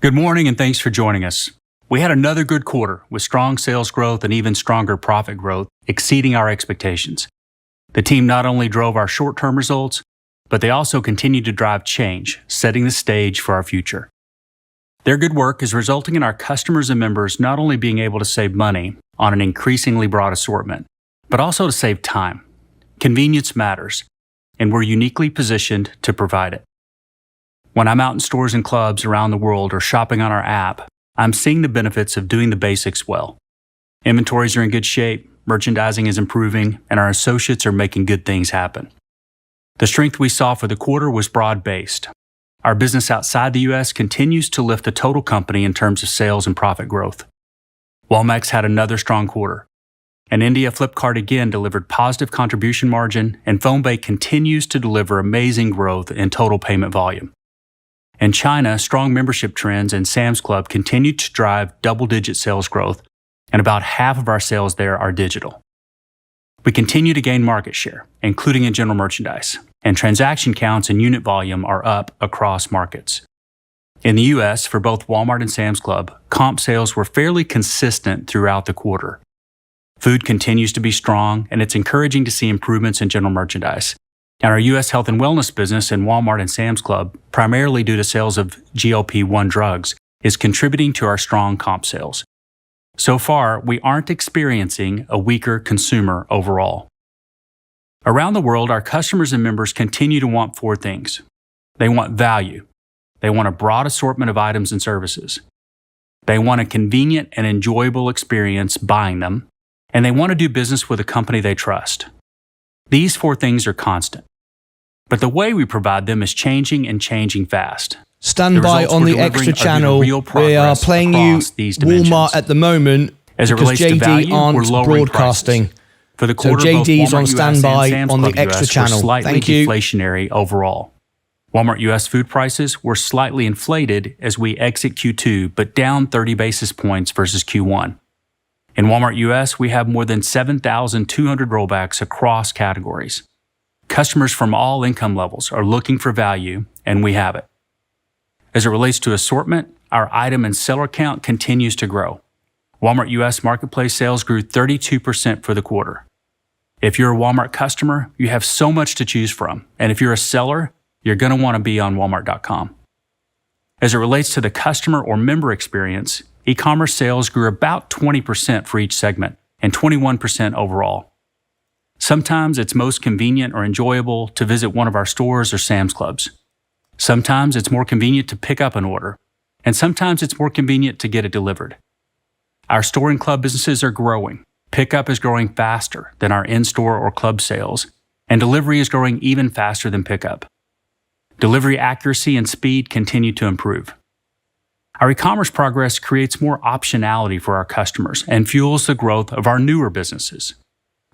Good morning and thanks for joining us. We had another good quarter with strong sales growth and even stronger profit growth, exceeding our expectations. The team not only drove our short-term results, but they also continued to drive change, setting the stage for our future. Their good work is resulting in our customers and members not only being able to save money on an increasingly broad assortment, but also to save time. Convenience matters, and we're uniquely positioned to provide it. When I'm out in stores and clubs around the world or shopping on our app, I'm seeing the benefits of doing the basics well. Inventories are in good shape, merchandising is improving, and our associates are making good things happen. The strength we saw for the quarter was broad-based. Our business outside the U.S. continues to lift the total company in terms of sales and profit growth. Walmex had another strong quarter. And India Flipkart again delivered positive contribution margin, and PhonePe continues to deliver amazing growth in total payment volume. In China, strong membership trends in Sam's Club continued to drive double-digit sales growth, and about half of our sales there are digital. We continue to gain market share, including in general merchandise, and transaction counts and unit volume are up across markets. In the U.S., for both Walmart and Sam's Club, comp sales were fairly consistent throughout the quarter. Food continues to be strong, and it's encouraging to see improvements in general merchandise. And our U.S. health and wellness business in Walmart and Sam's Club, primarily due to sales of GLP-1 drugs, is contributing to our strong comp sales. So far, we aren't experiencing a weaker consumer overall. Around the world, our customers and members continue to want four things. They want value. They want a broad assortment of items and services. They want a convenient and enjoyable experience buying them. And they want to do business with a company they trust. These four things are constant. But the way we provide them is changing and changing fast. Stand by on the extra channel. We are playing you Walmart at the moment as it because relates to JD value, aren't broadcasting. For the quarter, so JD's on US standby and on the Sam's Club extra US channel. were slightly Thank you. deflationary overall. Walmart US food prices were slightly inflated as we exit Q2, but down 30 basis points versus Q1. In Walmart US, we have more than 7,200 rollbacks across categories. Customers from all income levels are looking for value, and we have it. As it relates to assortment, our item and seller count continues to grow. Walmart US marketplace sales grew 32% for the quarter. If you're a Walmart customer, you have so much to choose from, and if you're a seller, you're going to want to be on Walmart.com. As it relates to the customer or member experience, e-commerce sales grew about 20% for each segment and 21% overall. Sometimes it's most convenient or enjoyable to visit one of our stores or Sam's Clubs. Sometimes it's more convenient to pick up an order, and sometimes it's more convenient to get it delivered. Our store and club businesses are growing. Pickup is growing faster than our in-store or club sales, and delivery is growing even faster than pickup. Delivery accuracy and speed continue to improve. Our e-commerce progress creates more optionality for our customers and fuels the growth of our newer businesses.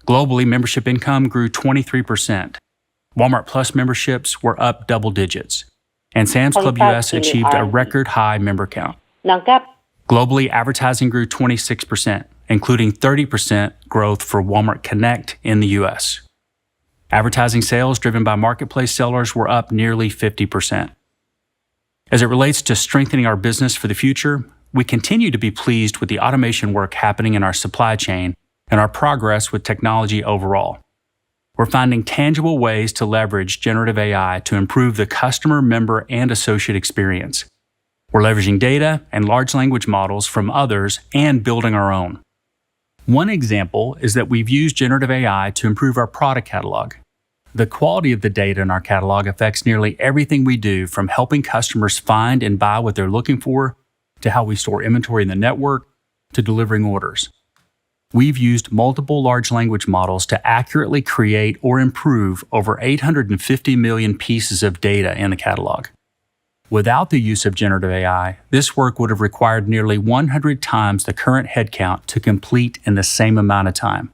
Globally, membership income grew 23%. Walmart Plus memberships were up double digits. And Sam's Club US achieved a record high member count. Globally, advertising grew 26%, including 30% growth for Walmart Connect in the US. Advertising sales driven by marketplace sellers were up nearly 50%. As it relates to strengthening our business for the future, we continue to be pleased with the automation work happening in our supply chain and our progress with technology overall. We're finding tangible ways to leverage generative AI to improve the customer, member, and associate experience. We're leveraging data and large language models from others and building our own. One example is that we've used generative AI to improve our product catalog. The quality of the data in our catalog affects nearly everything we do, from helping customers find and buy what they're looking for, to how we store inventory in the network, to delivering orders. We've used multiple large language models to accurately create or improve over 850 million pieces of data in the catalog. Without the use of generative AI, this work would have required nearly 100 times the current headcount to complete in the same amount of time.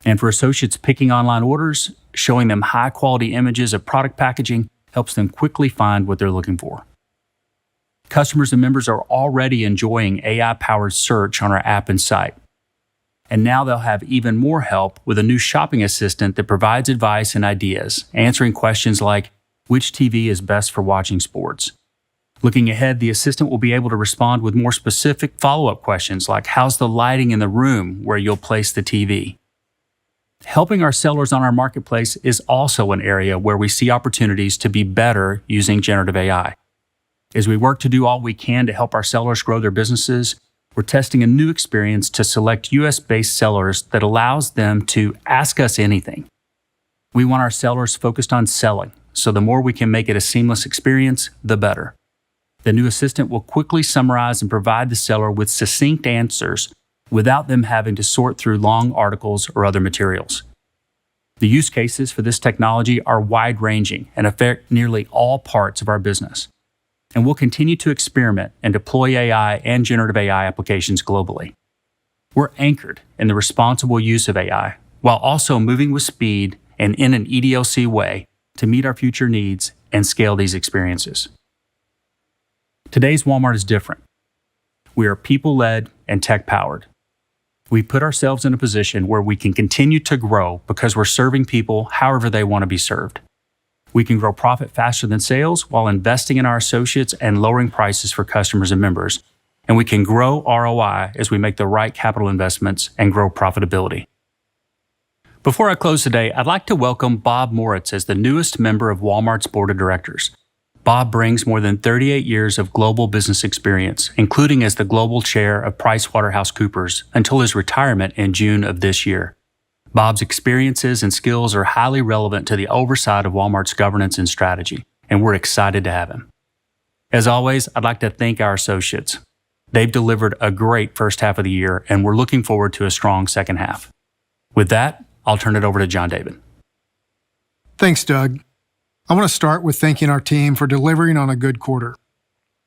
And for associates picking online orders, showing them high-quality images of product packaging helps them quickly find what they're looking for. Customers and members are already enjoying AI-powered search on our app and site. And now they'll have even more help with a new shopping assistant that provides advice and ideas, answering questions like, which TV is best for watching sports? Looking ahead, the assistant will be able to respond with more specific follow-up questions like, how's the lighting in the room where you'll place the TV? Helping our sellers on our marketplace is also an area where we see opportunities to be better using generative AI. As we work to do all we can to help our sellers grow their businesses, we're testing a new experience to select US-based sellers that allows them to ask us anything. We want our sellers focused on selling, so the more we can make it a seamless experience, the better. The new assistant will quickly summarize and provide the seller with succinct answers without them having to sort through long articles or other materials. The use cases for this technology are wide-ranging and affect nearly all parts of our business. And we'll continue to experiment and deploy AI and generative AI applications globally. We're anchored in the responsible use of AI, while also moving with speed and in an EDLC way to meet our future needs and scale these experiences. Today's Walmart is different. We are people-led and tech-powered. We put ourselves in a position where we can continue to grow because we're serving people however they want to be served. We can grow profit faster than sales while investing in our associates and lowering prices for customers and members. And we can grow ROI as we make the right capital investments and grow profitability. Before I close today, I'd like to welcome Bob Moritz as the newest member of Walmart's board of directors. Bob brings more than 38 years of global business experience, including as the global chair of PricewaterhouseCoopers until his retirement in June of this year. Bob's experiences and skills are highly relevant to the oversight of Walmart's governance and strategy, and we're excited to have him. As always, I'd like to thank our associates. They've delivered a great first half of the year, and we're looking forward to a strong second half. With that, I'll turn it over to John David. Thanks, Doug. I want to start with thanking our team for delivering on a good quarter.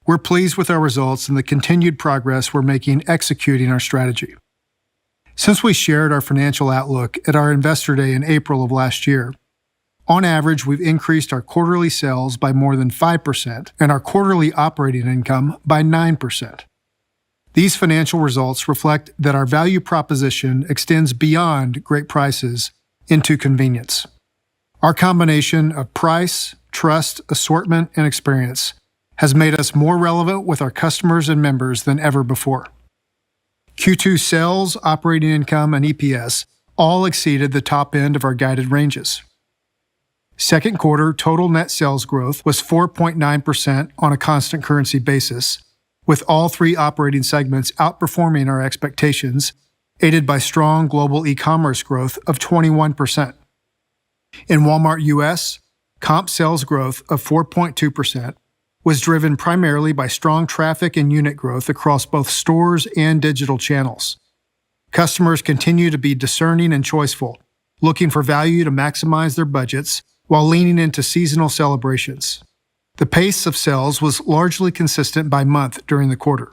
We're pleased with our results and the continued progress we're making executing our strategy. Since we shared our financial outlook at our Investor Day in April of last year, on average, we've increased our quarterly sales by more than 5% and our quarterly operating income by 9%. These financial results reflect that our value proposition extends beyond great prices into convenience. Our combination of price, trust, assortment, and experience has made us more relevant with our customers and members than ever before. Q2 sales, operating income, and EPS all exceeded the top end of our guided ranges. Second quarter total net sales growth was 4.9% on a constant currency basis, with all three operating segments outperforming our expectations, aided by strong global e-commerce growth of 21%. In Walmart US, comp sales growth of 4.2% was driven primarily by strong traffic and unit growth across both stores and digital channels. Customers continue to be discerning and choiceful, looking for value to maximize their budgets while leaning into seasonal celebrations. The pace of sales was largely consistent by month during the quarter.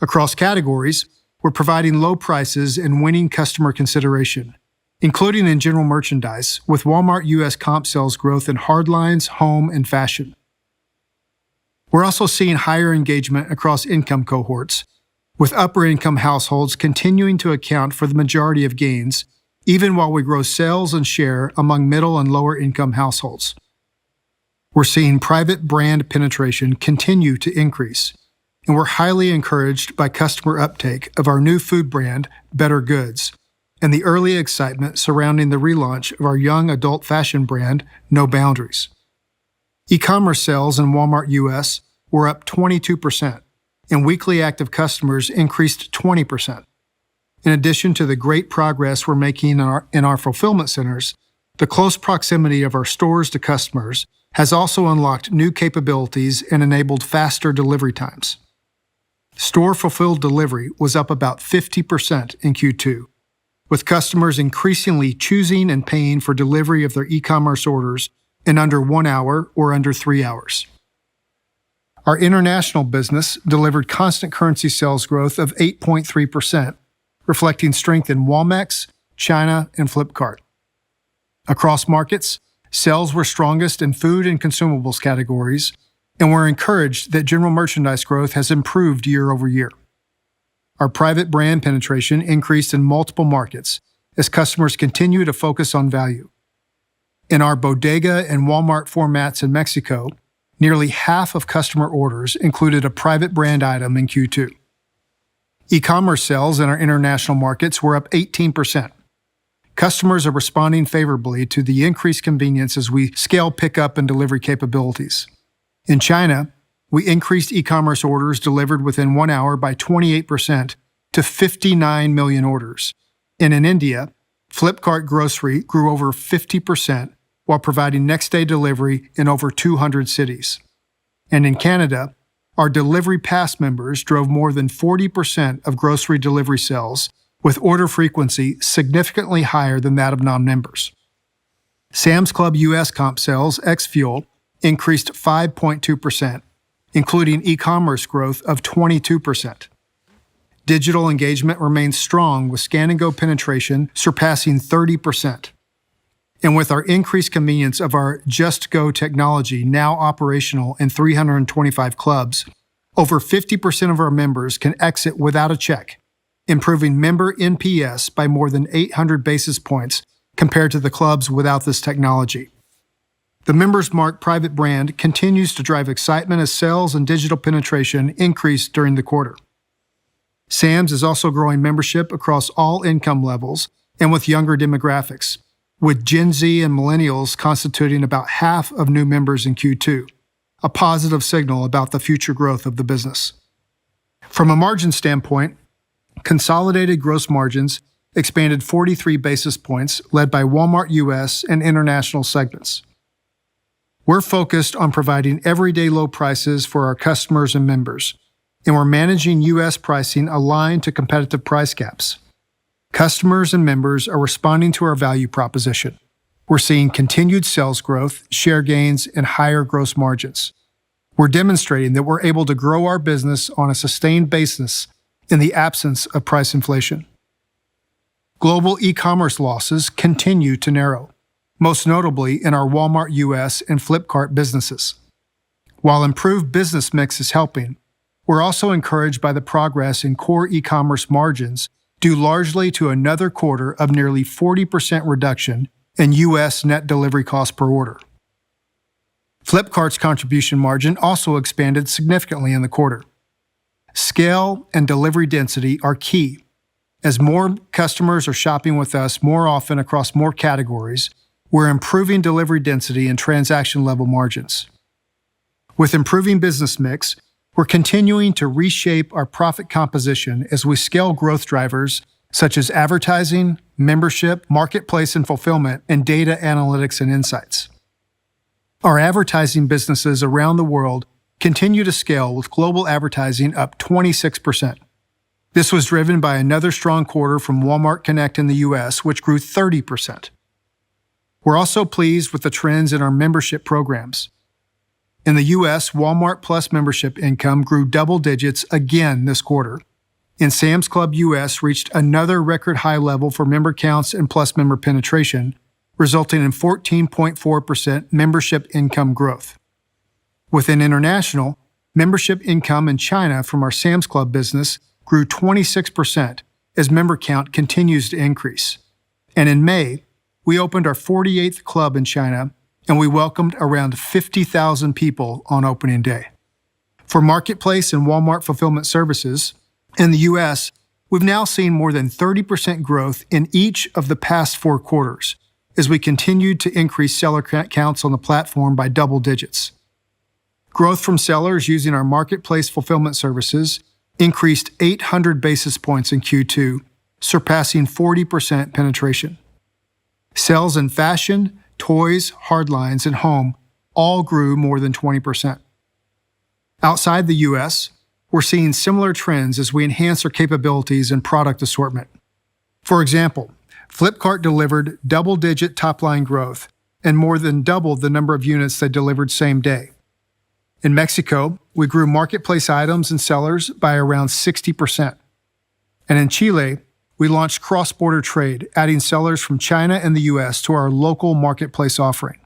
Across categories, we're providing low prices and winning customer consideration, including in general merchandise, with Walmart US comp sales growth in hardlines, home, and fashion. We're also seeing higher engagement across income cohorts, with upper-income households continuing to account for the majority of gains, even while we grow sales and share among middle and lower-income households. We're seeing private brand penetration continue to increase, and we're highly encouraged by customer uptake of our new food brand, Better Goods, and the early excitement surrounding the relaunch of our young adult fashion brand, No Boundaries. E-commerce sales in Walmart US were up 22%, and weekly active customers increased 20%. In addition to the great progress we're making in our fulfillment centers, the close proximity of our stores to customers has also unlocked new capabilities and enabled faster delivery times. Store-fulfilled delivery was up about 50% in Q2, with customers increasingly choosing and paying for delivery of their e-commerce orders in under 1 hour or under 3 hours. Our international business delivered constant currency sales growth of 8.3%, reflecting strength in Walmex, China, and Flipkart. Across markets, sales were strongest in food and consumables categories, and we're encouraged that general merchandise growth has improved year over year. Our private brand penetration increased in multiple markets as customers continue to focus on value. In our Bodega and Walmart formats in Mexico, Nearly half of customer orders included a private brand item in Q2. E-commerce sales in our international markets were up 18%. Customers are responding favorably to the increased convenience as we scale pickup and delivery capabilities. In China, we increased e-commerce orders delivered within 1 hour by 28% to 59 million orders. And in India, Flipkart Grocery grew over 50% while providing next-day delivery in over 200 cities. And in Canada, our Delivery Pass members drove more than 40% of grocery delivery sales, with order frequency significantly higher than that of non-members. Sam's Club US comp sales ex-fuel increased 5.2%, including e-commerce growth of 22%. Digital engagement remains strong with Scan and Go penetration surpassing 30%. And with our increased convenience of our Just Go technology now operational in 325 clubs, over 50% of our members can exit without a check, improving member NPS by more than 800 basis points compared to the clubs without this technology. The Members Mark private brand continues to drive excitement as sales and digital penetration increased during the quarter. Sam's is also growing membership across all income levels and with younger demographics, with Gen Z and millennials constituting about half of new members in Q2, a positive signal about the future growth of the business. From a margin standpoint, consolidated gross margins expanded 43 basis points, led by Walmart US and international segments. We're focused on providing everyday low prices for our customers and members, and we're managing U.S. pricing aligned to competitive price gaps. Customers and members are responding to our value proposition. We're seeing continued sales growth, share gains, and higher gross margins. We're demonstrating that we're able to grow our business on a sustained basis in the absence of price inflation. Global e-commerce losses continue to narrow, most notably in our Walmart US and Flipkart businesses. While improved business mix is helping, we're also encouraged by the progress in core e-commerce margins due largely to another quarter of nearly 40% reduction in U.S. net delivery cost per order. Flipkart's contribution margin also expanded significantly in the quarter. Scale and delivery density are key. As more customers are shopping with us more often across more categories, we're improving delivery density and transaction-level margins. With improving business mix, we're continuing to reshape our profit composition as we scale growth drivers such as advertising, membership, marketplace and fulfillment, and data analytics and insights. Our advertising businesses around the world continue to scale with global advertising up 26%. This was driven by another strong quarter from Walmart Connect in the U.S., which grew 30%. We're also pleased with the trends in our membership programs. In the U.S., Walmart Plus membership income grew double digits again this quarter, and Sam's Club US reached another record high level for member counts and Plus member penetration, resulting in 14.4% membership income growth. Within international, membership income in China from our Sam's Club business grew 26% as member count continues to increase. And in May, we opened our 48th club in China, and we welcomed around 50,000 people on opening day. For Marketplace and Walmart Fulfillment Services, in the U.S., we've now seen more than 30% growth in each of the past 4 quarters as we continued to increase seller counts on the platform by double digits. Growth from sellers using our Marketplace Fulfillment Services increased 800 basis points in Q2, surpassing 40% penetration. Sales in fashion, toys, hardlines, and home all grew more than 20%. Outside the U.S., we're seeing similar trends as we enhance our capabilities and product assortment. For example, Flipkart delivered double-digit top-line growth and more than doubled the number of units they delivered same day. In Mexico, we grew marketplace items and sellers by around 60%. And in Chile, we launched cross-border trade, adding sellers from China and the U.S. to our local marketplace offering.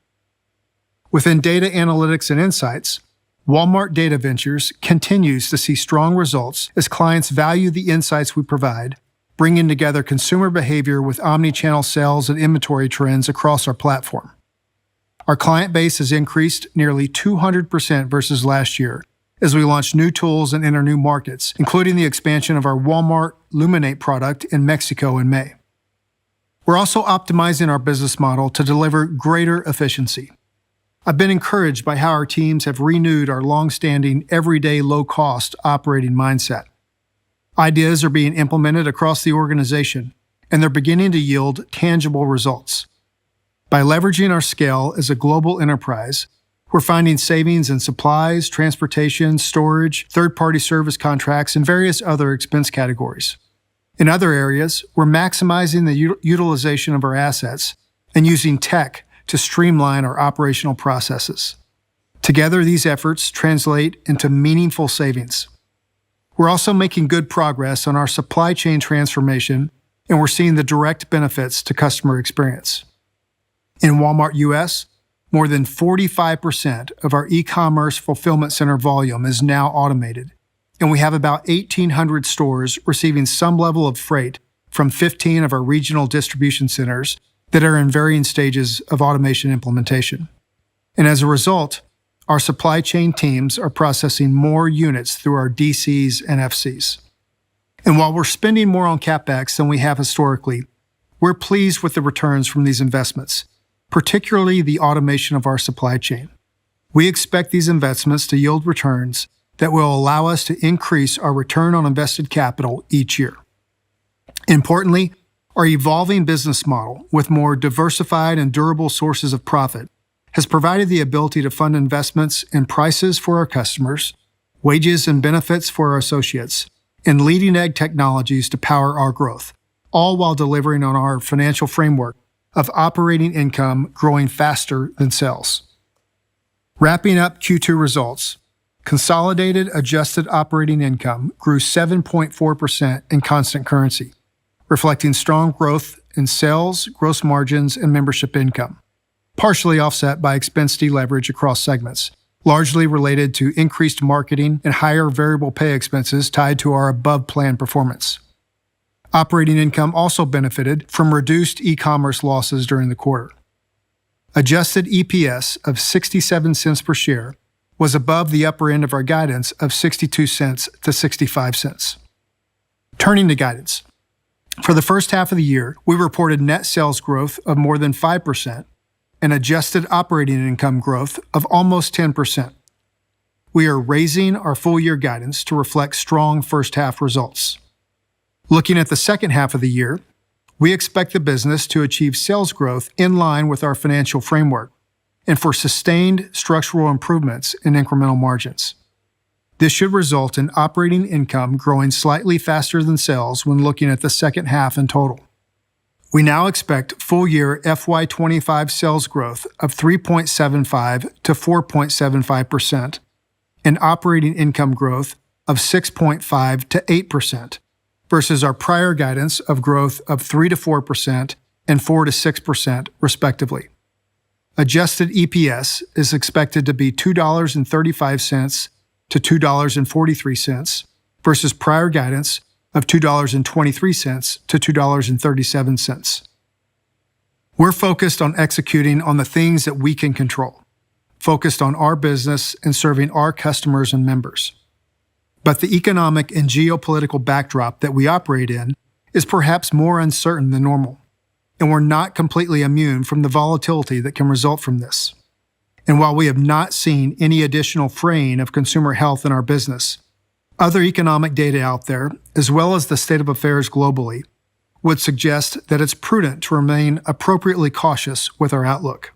Within data analytics and insights, Walmart Data Ventures continues to see strong results as clients value the insights we provide, bringing together consumer behavior with omni-channel sales and inventory trends across our platform. Our client base has increased nearly 200% versus last year as we launch new tools and enter new markets, including the expansion of our Walmart Luminate product in Mexico in May. We're also optimizing our business model to deliver greater efficiency. I've been encouraged by how our teams have renewed our long-standing, everyday low-cost operating mindset. Ideas are being implemented across the organization, and they're beginning to yield tangible results. By leveraging our scale as a global enterprise, we're finding savings in supplies, transportation, storage, third-party service contracts, and various other expense categories. In other areas, we're maximizing the utilization of our assets and using tech to streamline our operational processes. Together, these efforts translate into meaningful savings. We're also making good progress on our supply chain transformation, and we're seeing the direct benefits to customer experience. In Walmart US, more than 45% of our e-commerce fulfillment center volume is now automated, and we have about 1,800 stores receiving some level of freight from 15 of our regional distribution centers that are in varying stages of automation implementation. And as a result, our supply chain teams are processing more units through our DCs and FCs. And while we're spending more on CapEx than we have historically, we're pleased with the returns from these investments, particularly the automation of our supply chain. We expect these investments to yield returns that will allow us to increase our return on invested capital each year. Importantly, our evolving business model with more diversified and durable sources of profit has provided the ability to fund investments in prices for our customers, wages and benefits for our associates, and leading-edge technologies to power our growth, all while delivering on our financial framework of operating income growing faster than sales. Wrapping up Q2 results, consolidated adjusted operating income grew 7.4% in constant currency, reflecting strong growth in sales, gross margins, and membership income, partially offset by expense deleverage across segments, largely related to increased marketing and higher variable pay expenses tied to our above-plan performance. Operating income also benefited from reduced e-commerce losses during the quarter. Adjusted EPS of 67 cents per share was above the upper end of our guidance of 62 cents to 65 cents. Turning to guidance. For the first half of the year, we reported net sales growth of more than 5% and adjusted operating income growth of almost 10%. We are raising our full-year guidance to reflect strong first-half results. Looking at the second half of the year, we expect the business to achieve sales growth in line with our financial framework and for sustained structural improvements in incremental margins. This should result in operating income growing slightly faster than sales when looking at the second half in total. We now expect full-year FY25 sales growth of 3.75 to 4.75% and operating income growth of 6.5 to 8%. Versus our prior guidance of growth of 3 to 4% and 4 to 6%, respectively. Adjusted EPS is expected to be $2.35 to $2.43 versus prior guidance of $2.23 to $2.37. We're focused on executing on the things that we can control, focused on our business and serving our customers and members. But the economic and geopolitical backdrop that we operate in is perhaps more uncertain than normal, and we're not completely immune from the volatility that can result from this. And while we have not seen any additional fraying of consumer health in our business, other economic data out there, as well as the state of affairs globally, would suggest that it's prudent to remain appropriately cautious with our outlook.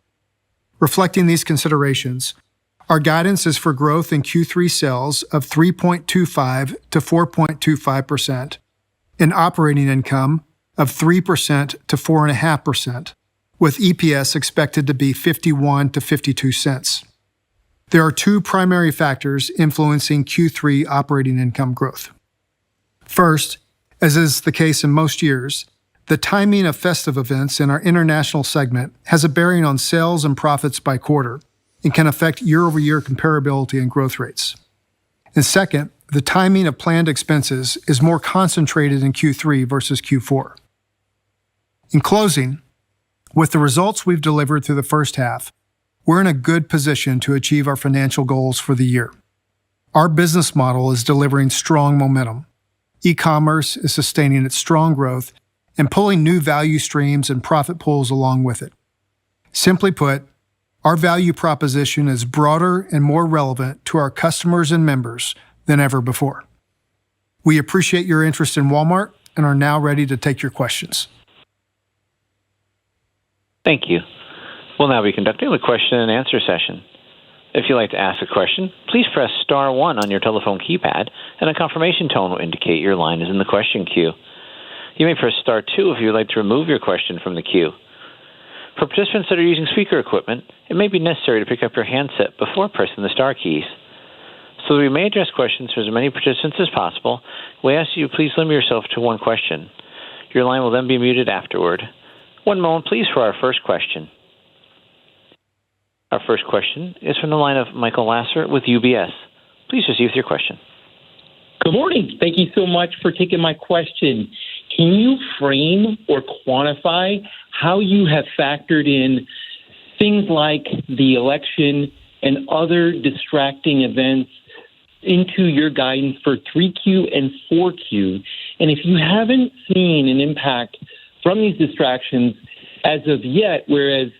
Reflecting these considerations, our guidance is for growth in Q3 sales of 3.25 to 4.25% and operating income of 3% to 4.5%, with EPS expected to be 51 to 52 cents. There are two primary factors influencing Q3 operating income growth. First, as is the case in most years, the timing of festive events in our international segment has a bearing on sales and profits by quarter, and can affect year-over-year comparability and growth rates. And second, the timing of planned expenses is more concentrated in Q3 versus Q4. In closing, with the results we've delivered through the first half, we're in a good position to achieve our financial goals for the year. Our business model is delivering strong momentum. E-commerce is sustaining its strong growth and pulling new value streams and profit pools along with it. Simply put, our value proposition is broader and more relevant to our customers and members than ever before. We appreciate your interest in Walmart and are now ready to take your questions. Thank you. We'll now be conducting the question and answer session. If you'd like to ask a question, please press star 1 on your telephone keypad, and a confirmation tone will indicate your line is in the question queue. You may press star 2 if you would like to remove your question from the queue. For participants that are using speaker equipment, it may be necessary to pick up your handset before pressing the star keys. So that we may address questions for as many participants as possible, we ask you please limit yourself to one question. Your line will then be muted afterward. One moment, please, for our first question. Our first question is from the line of Michael Lasser with UBS. Please proceed with your question. Good morning. Thank you so much for taking my question. Can you frame or quantify how you have factored in things like the election and other distracting events into your guidance for 3Q and 4Q? And if you haven't seen an impact from these distractions as of yet, whereas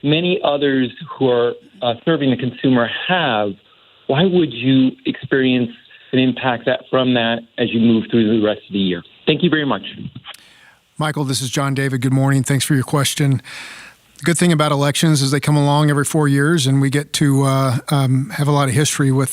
many others who are serving the consumer have, why would you experience an impact from that as you move through the rest of the year? Thank you very much. Michael, this is John David. Good morning. Thanks for your question. The good thing about elections is they come along every 4 years, and we get to have a lot of history with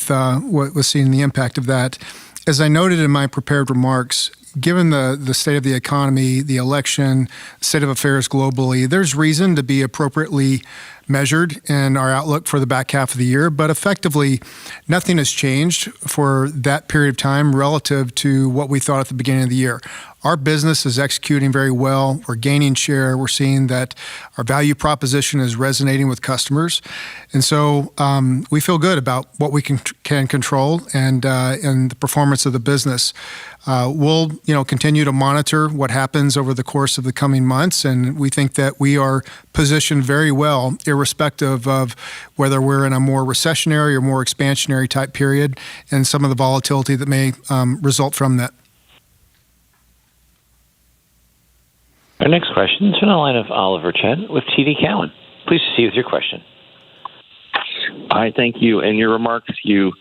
seeing the impact of that. As I noted in my prepared remarks, given the state of the economy, the election, state of affairs globally, there's reason to be appropriately measured in our outlook for the back half of the year, but effectively nothing has changed for that period of time relative to what we thought at the beginning of the year. Our business is executing very well. We're gaining share. We're seeing that our value proposition is resonating with customers. And so we feel good about what we can control and the performance of the business. We'll continue to monitor what happens over the course of the coming months, and we think that we are positioned very well, irrespective of whether we're in a more recessionary or more expansionary type period and some of the volatility that may result from that. Our next question is from the line of Oliver Chen with TD Cowen. Please proceed with your question. Hi, thank you. In your remarks, you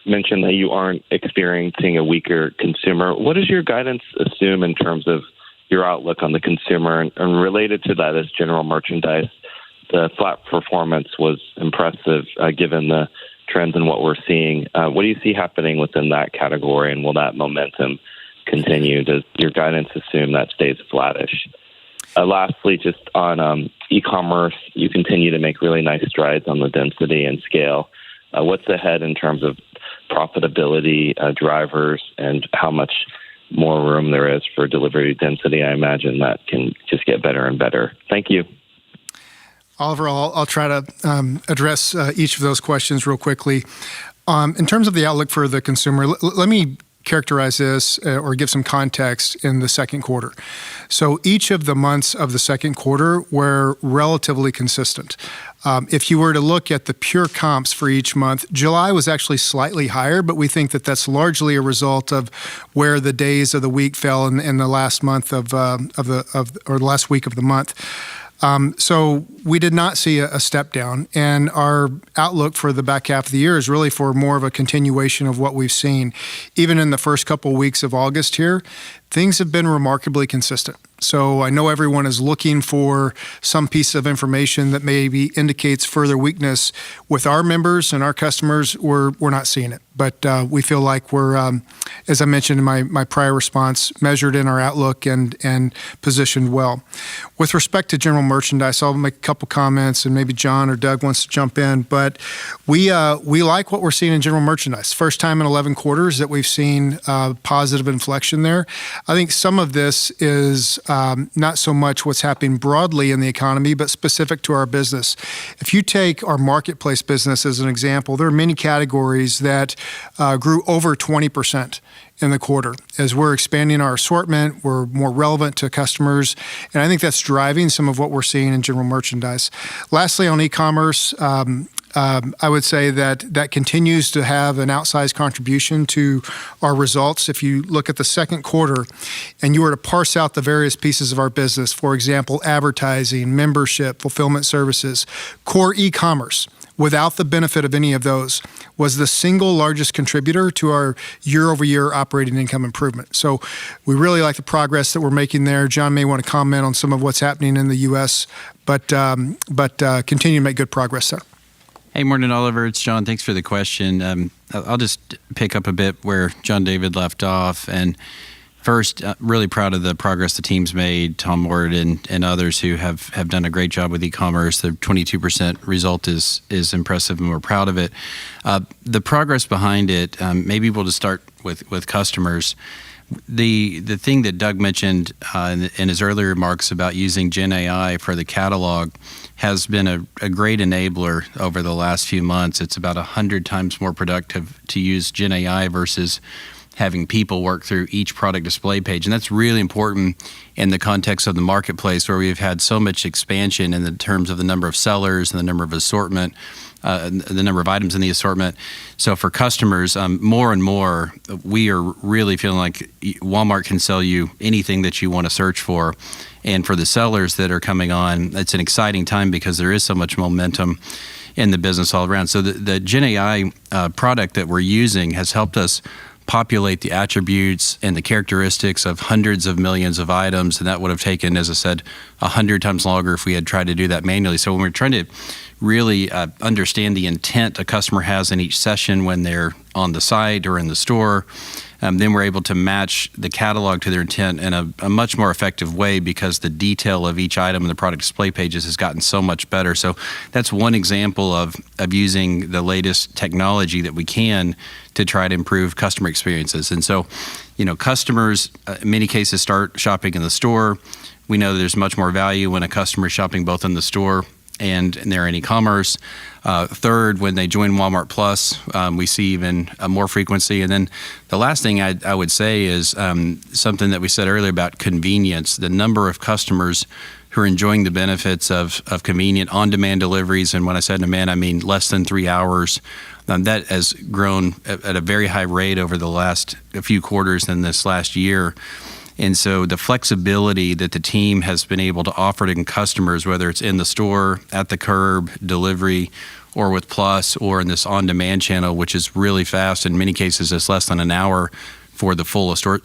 mentioned that you aren't experiencing a weaker consumer. What does your guidance assume in terms of your outlook on the consumer? And related to that is general merchandise. The flat performance was impressive given the trends and what we're seeing. What do you see happening within that category, and will that momentum continue? Does your guidance assume that stays flattish? Lastly, just on e-commerce, you continue to make really nice strides on the density and scale. What's ahead in terms of profitability drivers and how much more room there is for delivery density? I imagine that can just get better and better. Thank you. Oliver, I'll try to address each of those questions real quickly. In terms of the outlook for the consumer, let me characterize this or give some context in the second quarter. So each of the months of the second quarter were relatively consistent. If you were to look at the pure comps for each month, July was actually slightly higher, but we think that that's largely a result of where the days of the week fell in the last month or the last week of the month. So we did not see a step down, and our outlook for the back half of the year is really for more of a continuation of what we've seen. Even in the first couple weeks of August here, things have been remarkably consistent. So I know everyone is looking for some piece of information that maybe indicates further weakness. With our members and our customers, we're not seeing it. But we feel like we're, as I mentioned in my prior response, measured in our outlook and positioned well. With respect to general merchandise, I'll make a couple comments, and maybe John or Doug wants to jump in. But we like what we're seeing in general merchandise. First time in 11 quarters that we've seen positive inflection there. I think some of this is not so much what's happening broadly in the economy, but specific to our business. If you take our marketplace business as an example, there are many categories that grew over 20% in the quarter. As we're expanding our assortment, we're more relevant to customers, and I think that's driving some of what we're seeing in general merchandise. Lastly, on e-commerce, I would say that continues to have an outsized contribution to our results. If you look at the second quarter and you were to parse out the various pieces of our business, for example, advertising, membership, fulfillment services, core e-commerce, without the benefit of any of those, was the single largest contributor to our year-over-year operating income improvement. So we really like the progress that we're making there. John may want to comment on some of what's happening in the U.S., but continue to make good progress there. Hey, morning, Oliver. It's John. Thanks for the question. I'll just pick up a bit where John David left off. And first, really proud of the progress the team's made, Tom Ward and others who have done a great job with e-commerce. The 22% result is impressive, and we're proud of it. The progress behind it, maybe we'll just start with customers. The thing that Doug mentioned in his earlier remarks about using Gen AI for the catalog has been a great enabler over the last few months. It's about 100 times more productive to use Gen AI versus having people work through each product display page. And that's really important in the context of the marketplace, where we've had so much expansion in the terms of the number of sellers and the number of assortment, the number of items in the assortment. So for customers, more and more, we are really feeling like Walmart can sell you anything that you want to search for. And for the sellers that are coming on, it's an exciting time because there is so much momentum in the business all around. So the Gen AI product that we're using has helped us populate the attributes and the characteristics of hundreds of millions of items, and that would have taken, as I said, 100 times longer if we had tried to do that manually. So when we're trying to really understand the intent a customer has in each session when they're on the site or in the store, then we're able to match the catalog to their intent in a much more effective way, because the detail of each item in the product display pages has gotten so much better. So that's one example of using the latest technology that we can to try to improve customer experiences. And so, customers in many cases start shopping in the store. We know there's much more value when a customer is shopping both in the store and they're in e-commerce. Third, when they join Walmart Plus, we see even more frequency. And then the last thing I would say is something that we said earlier about convenience. The number of customers who are enjoying the benefits of convenient on-demand deliveries, and when I say on-demand, I mean less than 3 hours. That has grown at a very high rate over the last few quarters in this last year. And so the flexibility that the team has been able to offer to customers, whether it's in the store, at the curb, delivery, or with Plus, or in this on-demand channel, which is really fast, in many cases it's less than an hour for the full store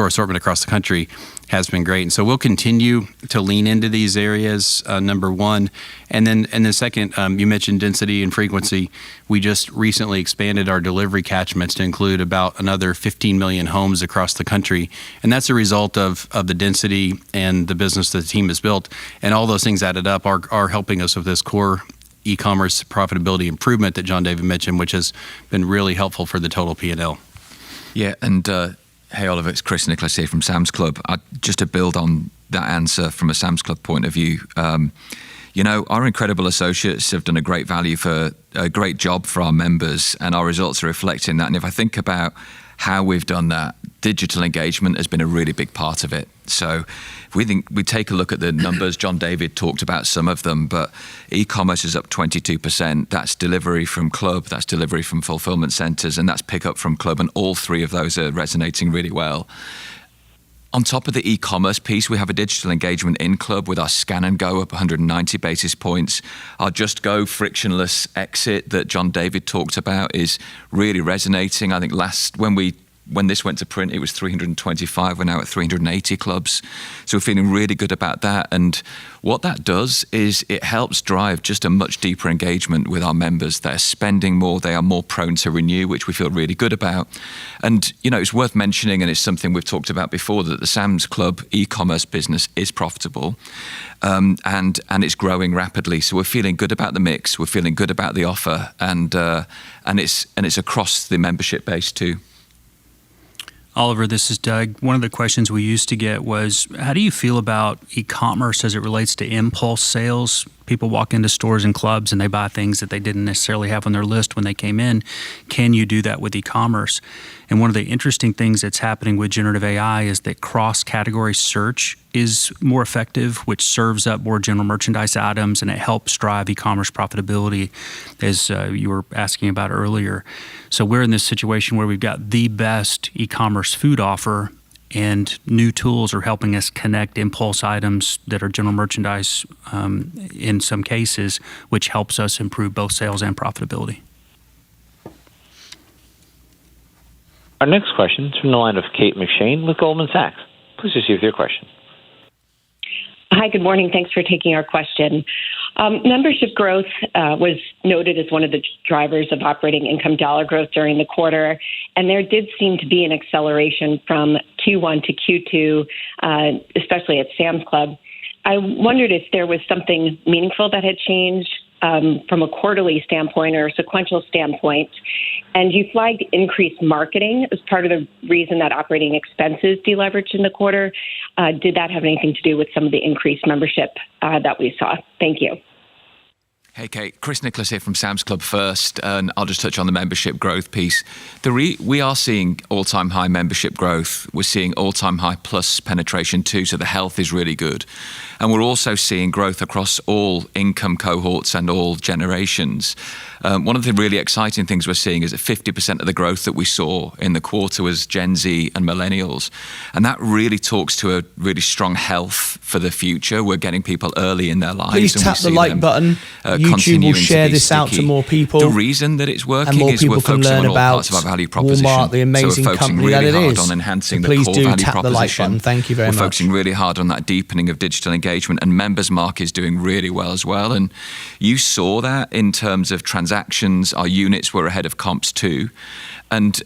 assortment across the country, has been great. And so we'll continue to lean into these areas, number one. And then second, you mentioned density and frequency. We just recently expanded our delivery catchments to include about another 15 million homes across the country. And that's a result of the density and the business that the team has built. And all those things added up are helping us with this core e-commerce profitability improvement that John David mentioned, which has been really helpful for the total P&L. Yeah, and hey, Oliver, it's Chris Nicholas here from Sam's Club. Just to build on that answer from a Sam's Club point of view, our incredible associates have done a great job for our members, and our results are reflecting that. And if I think about how we've done that, digital engagement has been a really big part of it. So if we take a look at the numbers, John David talked about some of them, but e-commerce is up 22%. That's delivery from Club, that's delivery from fulfillment centers, and that's pickup from Club, and all three of those are resonating really well. On top of the e-commerce piece, we have a digital engagement in Club with our Scan and Go up 190 basis points. Our Just Go frictionless exit that John David talked about is really resonating. I think when this went to print, it was 325. We're now at 380 clubs. So we're feeling really good about that. And what that does is it helps drive just a much deeper engagement with our members. They're spending more. They are more prone to renew, which we feel really good about. And, it's worth mentioning, and it's something we've talked about before, that the Sam's Club e-commerce business is profitable and it's growing rapidly. So we're feeling good about the mix. We're feeling good about the offer. And it's across the membership base too. Oliver, this is Doug. One of the questions we used to get was, how do you feel about e-commerce as it relates to impulse sales? people walk into stores and clubs and they buy things that they didn't necessarily have on their list when they came in. Can you do that with e-commerce? And one of the interesting things that's happening with generative AI is that cross-category search is more effective, which serves up more general merchandise items, and it helps drive e-commerce profitability, as you were asking about earlier. So we're in this situation where we've got the best e-commerce food offer, and new tools are helping us connect impulse items that are general merchandise in some cases, which helps us improve both sales and profitability. Our next question is from the line of Kate McShane with Goldman Sachs. Please proceed with your question. Hi, good morning. Thanks for taking our question. Membership growth was noted as one of the drivers of operating income dollar growth during the quarter, and there did seem to be an acceleration from Q1 to Q2, especially at Sam's Club. I wondered if there was something meaningful that had changed from a quarterly standpoint or a sequential standpoint. And you flagged increased marketing as part of the reason that operating expenses deleveraged in the quarter. Did that have anything to do with some of the increased membership that we saw? Thank you. Hey, Kate. Chris Nicholas here from Sam's Club first, and I'll just touch on the membership growth piece. We are seeing all-time high membership growth. We're seeing all-time high plus penetration too, so the health is really good. And we're also seeing growth across all income cohorts and all generations. One of the really exciting things we're seeing is that 50% of the growth that we saw in the quarter was Gen Z and millennials. And that really talks to a really strong health for the future. We're getting people early in their lives. Please tap the like button. YouTube will share this out to more people. The reason that it's working and more is people we're can focusing learn on all about parts of our value proposition. Walmart, the amazing so we're focusing company really that it hard is. on enhancing So the please core do value tap proposition. the like button. Thank you very much. We're focusing really hard on that deepening of digital engagement, and Members Mark is doing really well as well. And you saw that in terms of transactions. Our units were ahead of comps too. And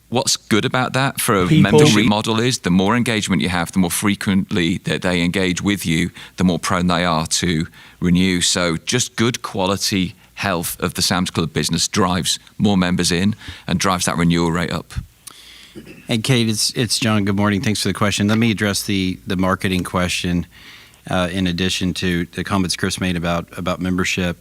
what's good about that for a membership model is the more engagement you have, the more frequently that they engage with you, the more prone they are to renew. So just good quality health of the Sam's Club business drives more members in and drives that renewal rate up. Hey, Kate, it's John. Good morning. Thanks for the question. Let me address the marketing question in addition to the comments Chris made about membership.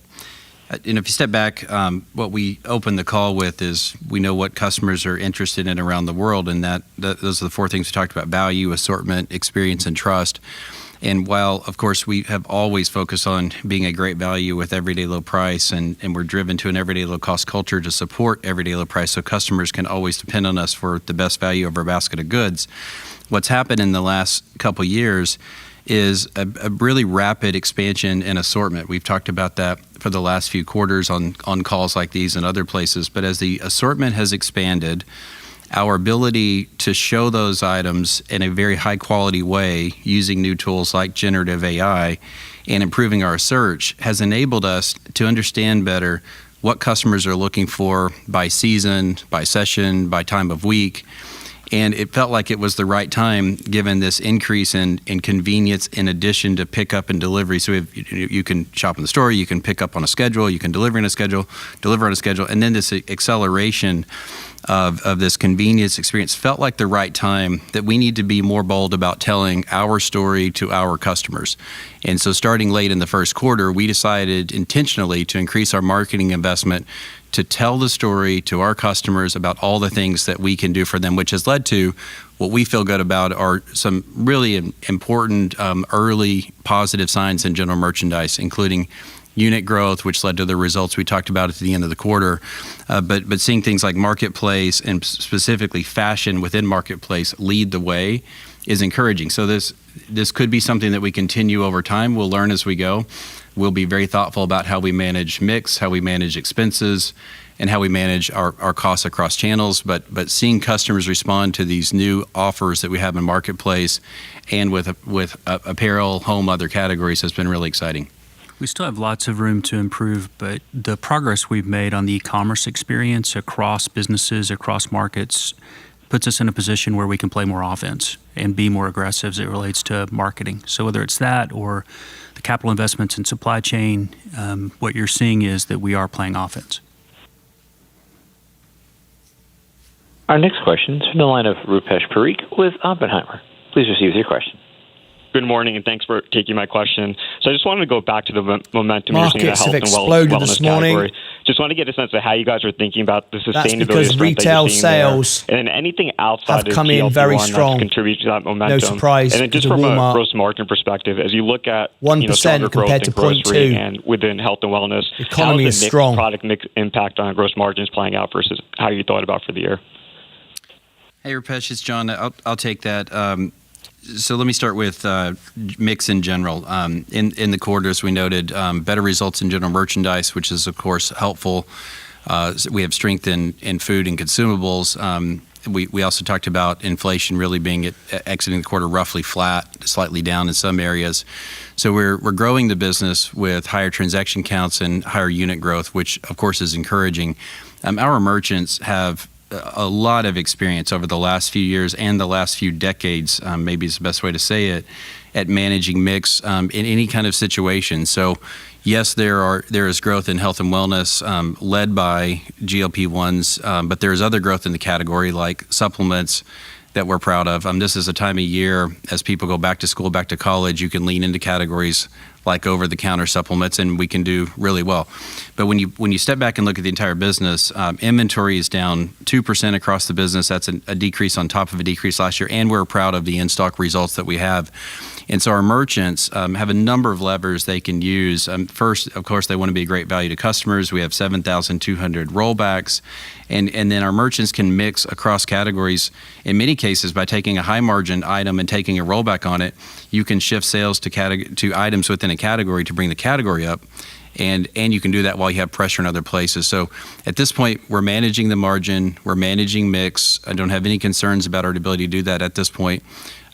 And if you step back, what we opened the call with is we know what customers are interested in around the world, and those are the four things we talked about: value, assortment, experience, and trust. And while, of course, we have always focused on being a great value with everyday low price, and we're driven to an everyday low cost culture to support everyday low price so customers can always depend on us for the best value of our basket of goods, what's happened in the last couple years is a really rapid expansion in assortment. We've talked about that for the last few quarters on calls like these and other places. But as the assortment has expanded, our ability to show those items in a very high quality way using new tools like generative AI and improving our search has enabled us to understand better what customers are looking for by season, by session, by time of week. And it felt like it was the right time given this increase in convenience in addition to pickup and delivery. So you can shop in the store, you can pick up on a schedule, you can deliver on a schedule, and then this acceleration of this convenience experience felt like the right time that we need to be more bold about telling our story to our customers. And so starting late in the first quarter, we decided intentionally to increase our marketing investment to tell the story to our customers about all the things that we can do for them, which has led to what we feel good about are some really important early positive signs in general merchandise, including unit growth, which led to the results we talked about at the end of the quarter. But seeing things like marketplace and specifically fashion within marketplace lead the way is encouraging. So this could be something that we continue over time. We'll learn as we go. We'll be very thoughtful about how we manage mix, how we manage expenses, and how we manage our costs across channels. But seeing customers respond to these new offers that we have in marketplace and with apparel, home, other categories has been really exciting. We still have lots of room to improve, but the progress we've made on the e-commerce experience across businesses, across markets, puts us in a position where we can play more offense and be more aggressive as it relates to marketing. So whether it's that or the capital investments in supply chain, what you're seeing is that we are playing offense. Our next question is from the line of Rupesh Parikh with Oppenheimer. Please receive your question. Good morning, and thanks for taking my question. So I just wanted to go back to the momentum you're seeing in the Markets health have and exploded wellness this morning. category. Just want to get a sense of how you guys are thinking about the That's sustainability because of strength retail that you're seeing sales there. And then anything outside have of come in GLP-1 very that's strong. contributed to that momentum. No surprise And then just to from Walmart. a gross margin perspective, as you look at 1% stronger growth compared in to grocery 0.2. and within health and wellness, Economy how is is the strong. product mix impact on gross margins playing out versus how you thought about for the year? Hey, Rupesh, it's John. I'll take that. So let me start with mix in general. In the quarter, as we noted, better results in general merchandise, which is, of course, helpful. We have strength in food and consumables. We also talked about inflation really being exiting the quarter roughly flat, slightly down in some areas. So we're growing the business with higher transaction counts and higher unit growth, which, of course, is encouraging. Our merchants have a lot of experience over the last few years and the last few decades, maybe is the best way to say it, at managing mix in any kind of situation. So yes, there is growth in health and wellness led by GLP-1s, but there's other growth in the category like supplements that we're proud of. This is a time of year as people go back to school, back to college, you can lean into categories like over-the-counter supplements, and we can do really well. But when you step back and look at the entire business, inventory is down 2% across the business. That's a decrease on top of a decrease last year, and we're proud of the in-stock results that we have. And so our merchants have a number of levers they can use. First, of course, they want to be a great value to customers. We have 7,200 rollbacks. And then our merchants can mix across categories. In many cases, by taking a high-margin item and taking a rollback on it, you can shift sales to items within a category to bring the category up. And you can do that while you have pressure in other places. So at this point, we're managing the margin. We're managing mix. I don't have any concerns about our ability to do that at this point.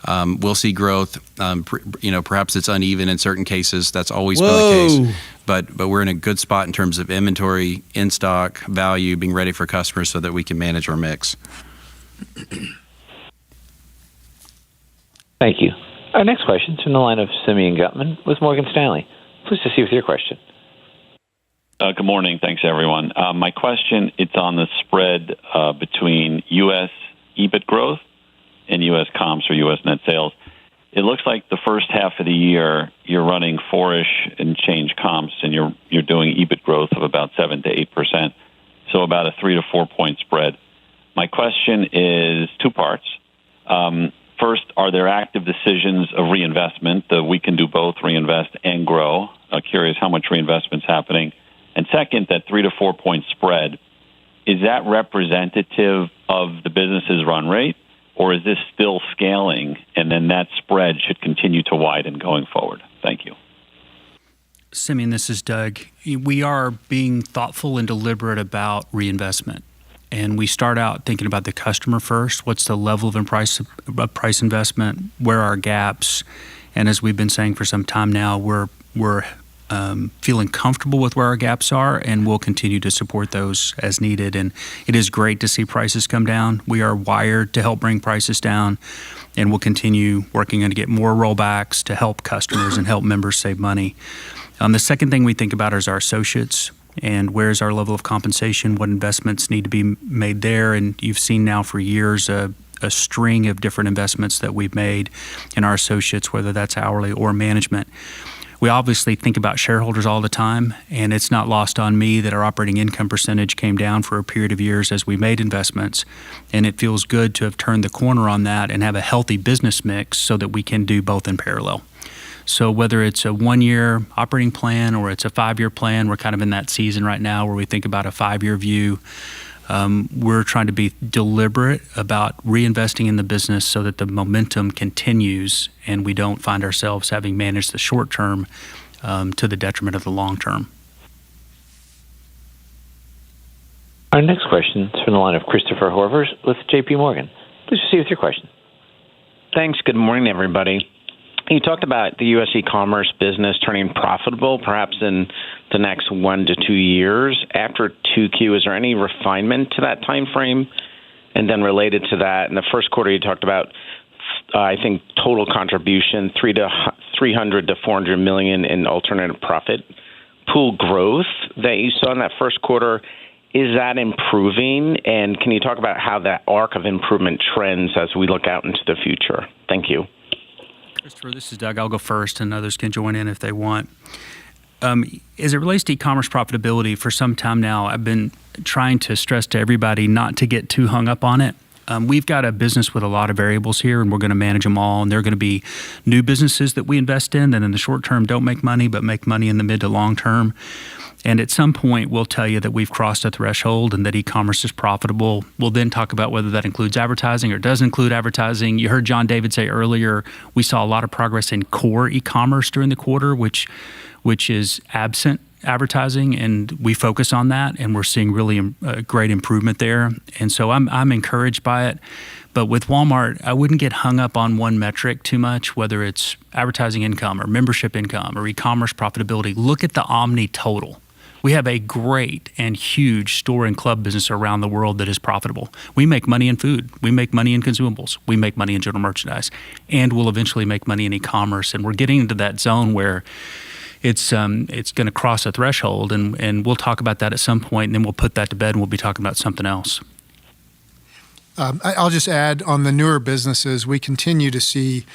We'll see growth. Perhaps it's uneven in certain cases. That's always been the case. But we're in a good spot in terms of inventory, in stock, value, being ready for customers so that we can manage our mix. Thank you. Our next question is from the line of Simeon Gutman with Morgan Stanley. Please proceed with your question. Good morning. Thanks, everyone. My question, it's on the spread between U.S. EBIT growth and U.S. comps or U.S. net sales. It looks like the first half of the year, you're running 4-ish and change comps, and you're doing EBIT growth of about 7 to 8%, so about a 3 to 4 point spread. My question is two parts. First, are there active decisions of reinvestment that we can do both reinvest and grow? Curious how much reinvestment's happening. And second, that 3 to 4 point spread, is that representative of the business's run rate? Or is this still scaling, and then that spread should continue to widen going forward? Thank you. Simeon, this is Doug. We are being thoughtful and deliberate about reinvestment. And we start out thinking about the customer first. What's the level of price investment? Where are our gaps? And as we've been saying for some time now, we're feeling comfortable with where our gaps are, and we'll continue to support those as needed. And it is great to see prices come down. We are wired to help bring prices down, and we'll continue working on to get more rollbacks to help customers and help members save money. The second thing we think about is our associates and where's our level of compensation, what investments need to be made there. And you've seen now for years a string of different investments that we've made in our associates, whether that's hourly or management. We obviously think about shareholders all the time, and it's not lost on me that our operating income percentage came down for a period of years as we made investments, and it feels good to have turned the corner on that and have a healthy business mix so that we can do both in parallel. So whether it's a 1-year operating plan or it's a 5-year plan, we're kind of in that season right now where we think about a 5-year view. We're trying to be deliberate about reinvesting in the business so that the momentum continues and we don't find ourselves having managed the short term to the detriment of the long term. Our next question is from the line of Christopher Horvers with J.P. Morgan. Please proceed with your question. Thanks. Good morning, everybody. You talked about the U.S. e-commerce business turning profitable perhaps in the next 1 to 2 years. After 2Q, is there any refinement to that time frame? And then related to that, in the first quarter, you talked about, I think, total contribution, $300 to $400 million in alternative profit pool growth that you saw in that first quarter. Is that improving? And can you talk about how that arc of improvement trends as we look out into the future? Thank you. Christopher, this is Doug. I'll go first, and others can join in if they want. As it relates to e-commerce profitability, for some time now, I've been trying to stress to everybody not to get too hung up on it. We've got a business with a lot of variables here, and we're going to manage them all. And there are going to be new businesses that we invest in that in the short term don't make money, but make money in the mid to long term. And at some point, we'll tell you that we've crossed a threshold and that e-commerce is profitable. We'll then talk about whether that includes advertising or doesn't include advertising. You heard John David say earlier, we saw a lot of progress in core e-commerce during the quarter, which is absent advertising, and we focus on that, and we're seeing really great improvement there. And so I'm encouraged by it. But with Walmart, I wouldn't get hung up on one metric too much, whether it's advertising income or membership income or e-commerce profitability. Look at the omni total. We have a great and huge store and club business around the world that is profitable. We make money in food. We make money in consumables. We make money in general merchandise. And we'll eventually make money in e-commerce. And we're getting into that zone where it's going to cross a threshold. And we'll talk about that at some point, and then we'll put that to bed, and we'll be talking about something else. I'll just add on the newer businesses, we continue to see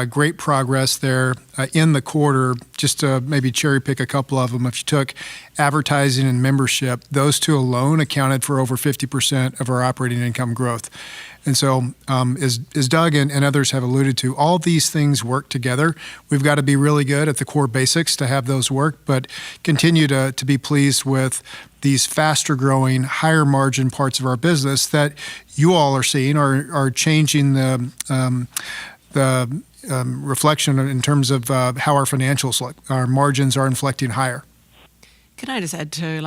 great progress there in the quarter. Just to maybe cherry pick a couple of them, if you took advertising and membership, those two alone accounted for over 50% of our operating income growth. And so, as Doug and others have alluded to, all these things work together. We've got to be really good at the core basics to have those work, but continue to be pleased with these faster growing, higher margin parts of our business that you all are seeing are changing the reflection in terms of how our financials look. Our margins are inflecting higher. Can I just add too,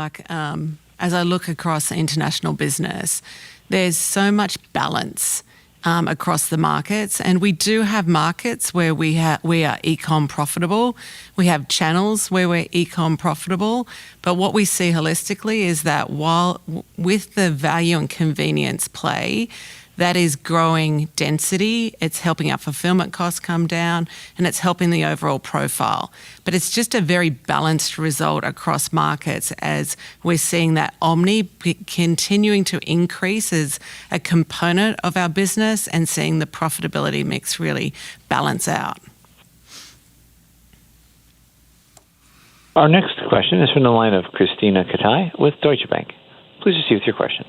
as I look across the international business, there's so much balance across the markets, and we do have markets where we are e-com profitable. We have channels where we're e-com profitable, but what we see holistically is that while with the value and convenience play, that is growing density, it's helping our fulfillment costs come down, and it's helping the overall profile. But it's just a very balanced result across markets as we're seeing that omni continuing to increase as a component of our business and seeing the profitability mix really balance out. Our next question is from the line of Christina Katai with Deutsche Bank. Please proceed with your question.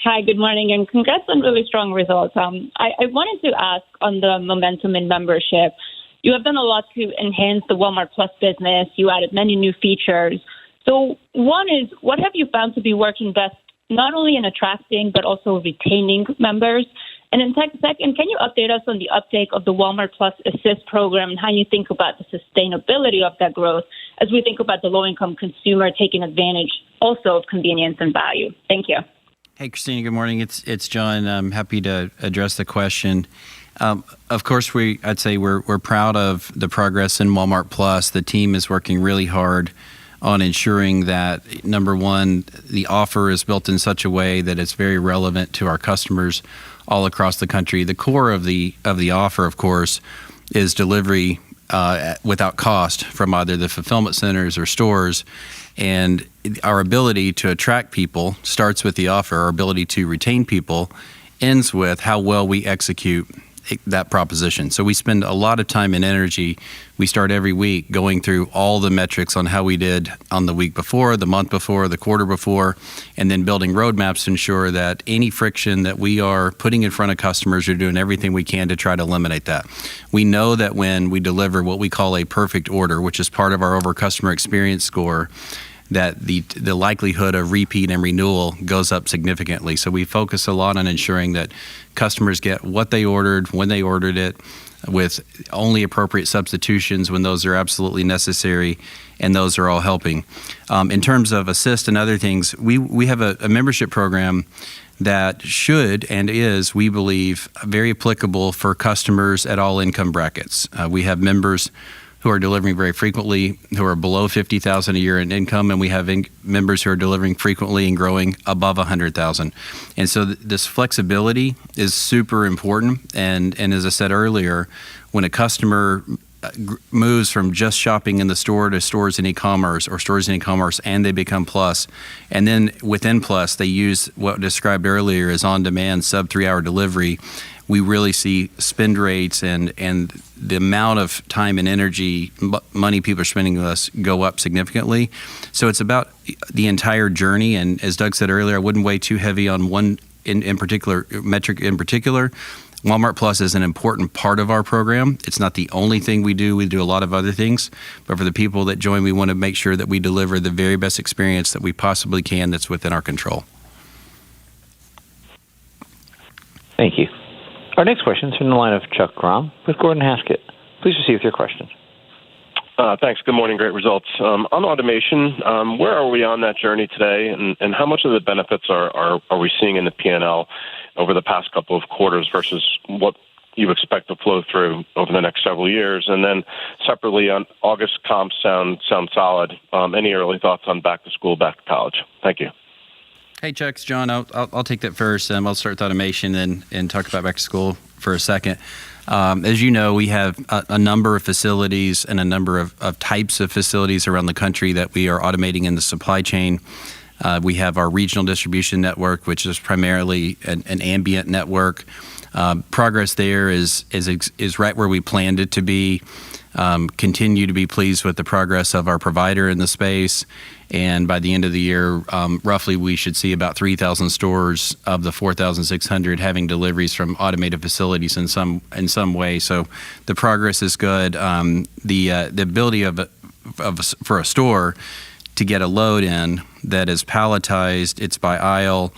Hi, good morning, and congrats on really strong results. I wanted to ask on the momentum in membership. You have done a lot to enhance the Walmart Plus business. You added many new features. So one is, what have you found to be working best, not only in attracting, but also retaining members? And then second, can you update us on the uptake of the Walmart Plus Assist program and how you think about the sustainability of that growth as we think about the low-income consumer taking advantage also of convenience and value? Thank you. Hey, Christina, good morning. It's John. I'm happy to address the question. Of course, I'd say we're proud of the progress in Walmart Plus. The team is working really hard on ensuring that, number one, the offer is built in such a way that it's very relevant to our customers all across the country. The core of the offer, of course, is delivery without cost from either the fulfillment centers or stores. And our ability to attract people starts with the offer. Our ability to retain people ends with how well we execute that proposition. So we spend a lot of time and energy. We start every week going through all the metrics on how we did on the week before, the month before, the quarter before, and then building roadmaps to ensure that any friction that we are putting in front of customers, are doing everything we can to try to eliminate that. We know that when we deliver what we call a perfect order, which is part of our over customer experience score, that the likelihood of repeat and renewal goes up significantly. So we focus a lot on ensuring that customers get what they ordered, when they ordered it, with only appropriate substitutions when those are absolutely necessary, and those are all helping. In terms of Assist and other things, we have a membership program that should and is, we believe, very applicable for customers at all income brackets. We have members who are delivering very frequently, who are below $50,000 a year in income, and we have members who are delivering frequently and growing above $100,000. And so this flexibility is super important. And as I said earlier, when a customer moves from just shopping in the store to stores in e-commerce, or stores in e-commerce, and they become Plus, and then within Plus they use what described earlier as on-demand sub 3 hour delivery, we really see spend rates and the amount of time and energy, money people are spending with us go up significantly. So it's about the entire journey. And as Doug said earlier, I wouldn't weigh too heavy on one in particular metric in particular. Walmart Plus is an important part of our program. It's not the only thing we do. We do a lot of other things. But for the people that join, we want to make sure that we deliver the very best experience that we possibly can that's within our control. Thank you. Our next question is from the line of Chuck Grom with Gordon Haskett. Please proceed with your question. Thanks. Good morning. Great results. On automation, where are we on that journey today, and how much of the benefits are we seeing in the P&L over the past couple of quarters versus what you expect to flow through over the next several years? And then separately, on August comps sound solid. Any early thoughts on back to school, back to college? Thank you. Hey, Chuck, it's John. I'll take that first. I'll start with automation and talk about back to school for a second. As you know, we have a number of facilities and a number of types of facilities around the country that we are automating in the supply chain. We have our regional distribution network, which is primarily an ambient network. Progress there is right where we planned it to be. Continue to be pleased with the progress of our provider in the space. And by the end of the year, roughly we should see about 3,000 stores of the 4,600 having deliveries from automated facilities in some way. So the progress is good. The ability for a store to get a load in that is palletized, it's by aisle.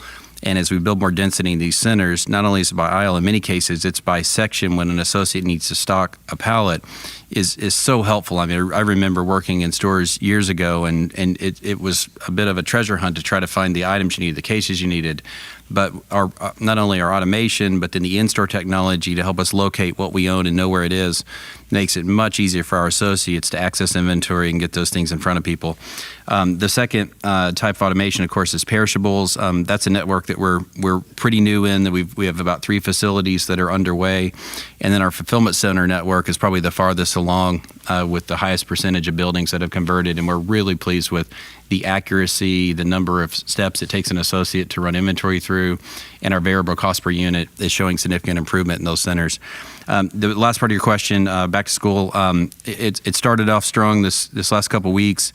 And as we build more density in these centers, not only is it by aisle, in many cases it's by section when an associate needs to stock a pallet, is so helpful. I mean, I remember working in stores years ago, and it was a bit of a treasure hunt to try to find the items you needed, the cases you needed. But not only our automation, but then the in-store technology to help us locate what we own and know where it is makes it much easier for our associates to access inventory and get those things in front of people. The second type of automation, of course, is perishables. That's a network that we're pretty new in. That we have about 3 facilities that are underway, and then our fulfillment center network is probably the farthest along with the highest percentage of buildings that have converted, and we're really pleased with the accuracy, the number of steps it takes an associate to run inventory through, and our variable cost per unit is showing significant improvement in those centers. The last part of your question, back to school, it started off strong this last couple weeks.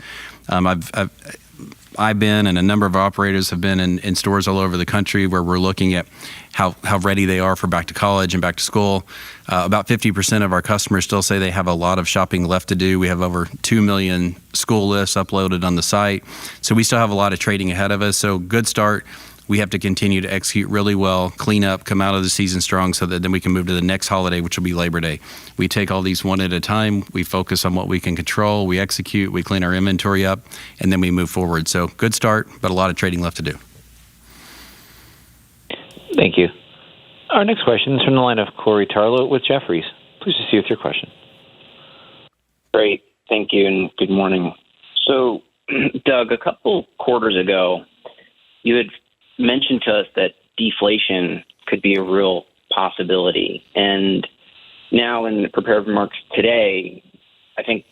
I've been, and a number of operators have been in stores all over the country where we're looking at how ready they are for back to college and back to school. About 50% of our customers still say they have a lot of shopping left to do. We have over 2 million school lists uploaded on the site. So we still have a lot of trading ahead of us. So good start. We have to continue to execute really well, clean up, come out of the season strong so that then we can move to the next holiday, which will be Labor Day. We take all these one at a time. We focus on what we can control. We execute. We clean our inventory up, and then we move forward. So good start, but a lot of trading left to do. Thank you. Our next question is from the line of Corey Tarlow with Jefferies. Please proceed with your question. Great. Thank you, and good morning. So, Doug, a couple quarters ago, you had mentioned to us that deflation could be a real possibility. And now in the prepared remarks today, I think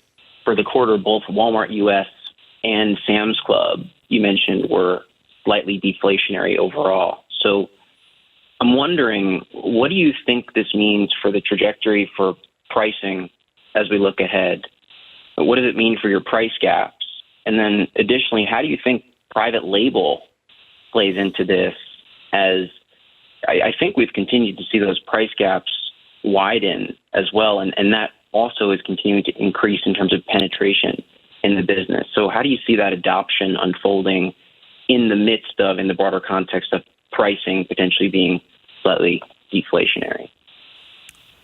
for the quarter, both Walmart US and Sam's Club, you mentioned, were slightly deflationary overall. So I'm wondering, what do you think this means for the trajectory for pricing as we look ahead? What does it mean for your price gaps? And then additionally, how do you think private label plays into this, as I think we've continued to see those price gaps widen as well, and that also is continuing to increase in terms of penetration in the business. So how do you see that adoption unfolding in the midst of, in the broader context of pricing potentially being slightly deflationary?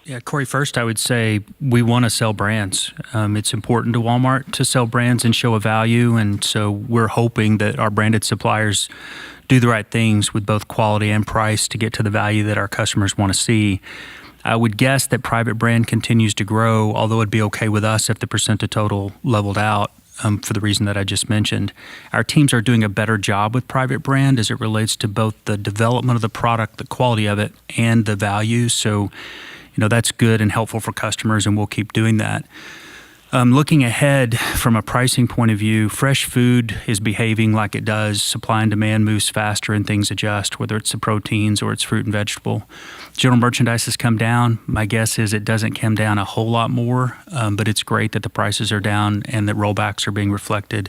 Yeah, Corey, first I would say we want to sell brands. It's important to Walmart to sell brands and show a value, and so we're hoping that our branded suppliers do the right things with both quality and price to get to the value that our customers want to see. I would guess that private brand continues to grow, although it'd be okay with us if the percent of total leveled out for the reason that I just mentioned. Our teams are doing a better job with private brand as it relates to both the development of the product, the quality of it, and the value. So, that's good and helpful for customers, and we'll keep doing that. Looking ahead from a pricing point of view, fresh food is behaving like it does. Supply and demand moves faster and things adjust, whether it's the proteins or it's fruit and vegetable. General merchandise has come down. My guess is it doesn't come down a whole lot more, but it's great that the prices are down and that rollbacks are being reflected.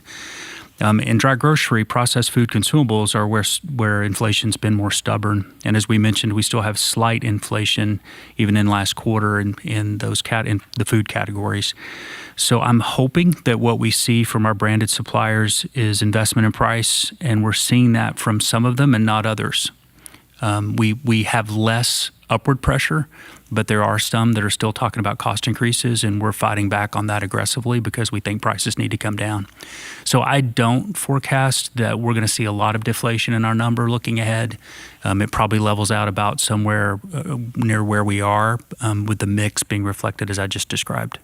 In dry grocery, processed food consumables are where inflation's been more stubborn. And as we mentioned, we still have slight inflation even in last quarter in in the food categories. So I'm hoping that what we see from our branded suppliers is investment in price, and we're seeing that from some of them and not others. We have less upward pressure, but there are some that are still talking about cost increases, and we're fighting back on that aggressively because we think prices need to come down. So I don't forecast that we're going to see a lot of deflation in our number looking ahead. It probably levels out about somewhere near where we are, with the mix being reflected as I just described.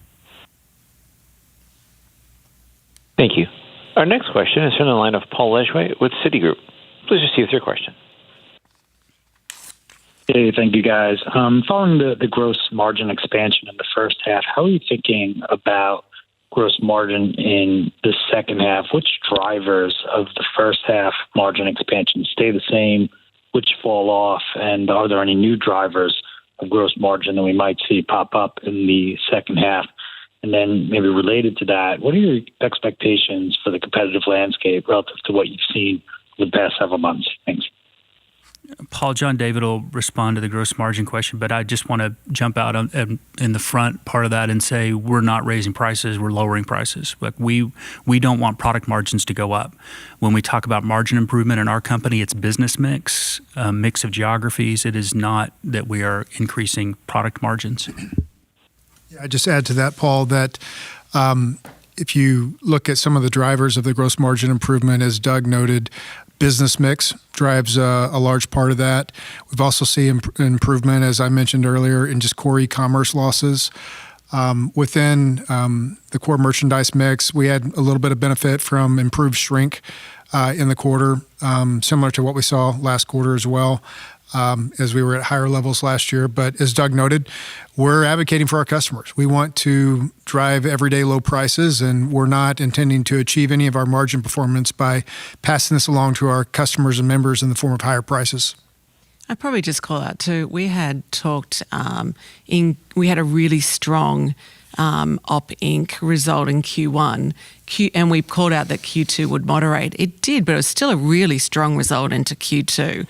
Thank you. Our next question is from the line of Paul Lejuez with Citigroup. Please proceed with your question. Hey, thank you, guys. Following the gross margin expansion in the first half, how are you thinking about gross margin in the second half? Which drivers of the first half margin expansion stay the same? Which fall off? And are there any new drivers of gross margin that we might see pop up in the second half? And then maybe related to that, what are your expectations for the competitive landscape relative to what you've seen over the past several months? Thanks. Paul, John David will respond to the gross margin question, but I just want to jump out in the front part of that and say we're not raising prices, we're lowering prices. Like we don't want product margins to go up. When we talk about margin improvement in our company, it's business mix, mix of geographies. It is not that we are increasing product margins. Yeah, I just add to that, Paul, that if you look at some of the drivers of the gross margin improvement, as Doug noted, business mix drives a large part of that. We've also seen improvement, as I mentioned earlier, in just core e-commerce losses. Within the core merchandise mix, we had a little bit of benefit from improved shrink in the quarter, similar to what we saw last quarter as well, as we were at higher levels last year. But as Doug noted, we're advocating for our customers. We want to drive everyday low prices, and we're not intending to achieve any of our margin performance by passing this along to our customers and members in the form of higher prices. I'd probably just call out too, we had talked, we had a really strong Op Inc. result in Q1, and we called out that Q2 would moderate. It did, but it was still a really strong result into Q2.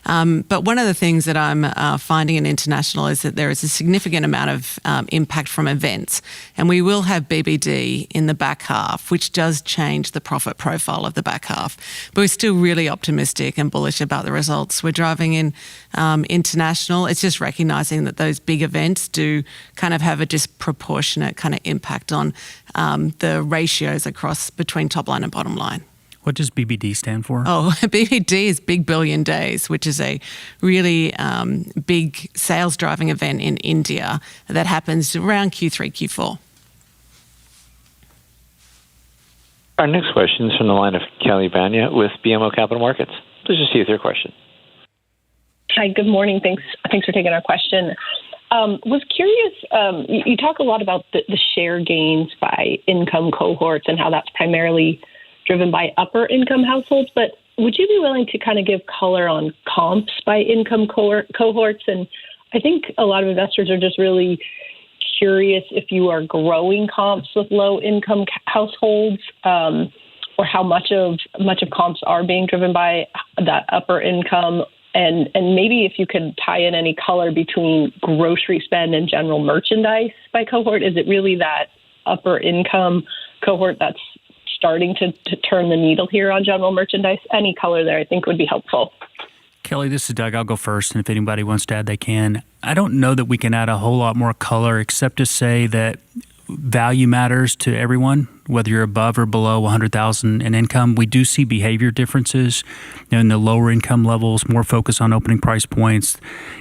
But one of the things that I'm finding in international is that there is a significant amount of impact from events. And we will have BBD in the back half, which does change the profit profile of the back half. But we're still really optimistic and bullish about the results we're driving in international. It's just recognizing that those big events do kind of have a disproportionate kind of impact on the ratios across between top line and bottom line. What does BBD stand for? Oh, BBD is Big Billion Days, which is a really big sales driving event in India that happens around Q3, Q4. Our next question is from the line of Kelly Banya with BMO Capital Markets. Please proceed with your question. Hi, good morning. Thanks for taking our question. Was curious, you talk a lot about the share gains by income cohorts and how that's primarily driven by upper income households, but would you be willing to kind of give color on comps by income cohorts? And I think a lot of investors are just really curious if you are growing comps with low income households, or how much of comps are being driven by that upper income. And maybe if you could tie in any color between grocery spend and general merchandise by cohort. Is it really that upper income cohort that's starting to turn the needle here on general merchandise? Any color there I think would be helpful. Kelly, this is Doug. I'll go first, and if anybody wants to add, they can. I don't know that we can add a whole lot more color except to say that value matters to everyone, whether you're above or below $100,000 in income. We do see behavior differences in the lower income levels, more focus on opening price points.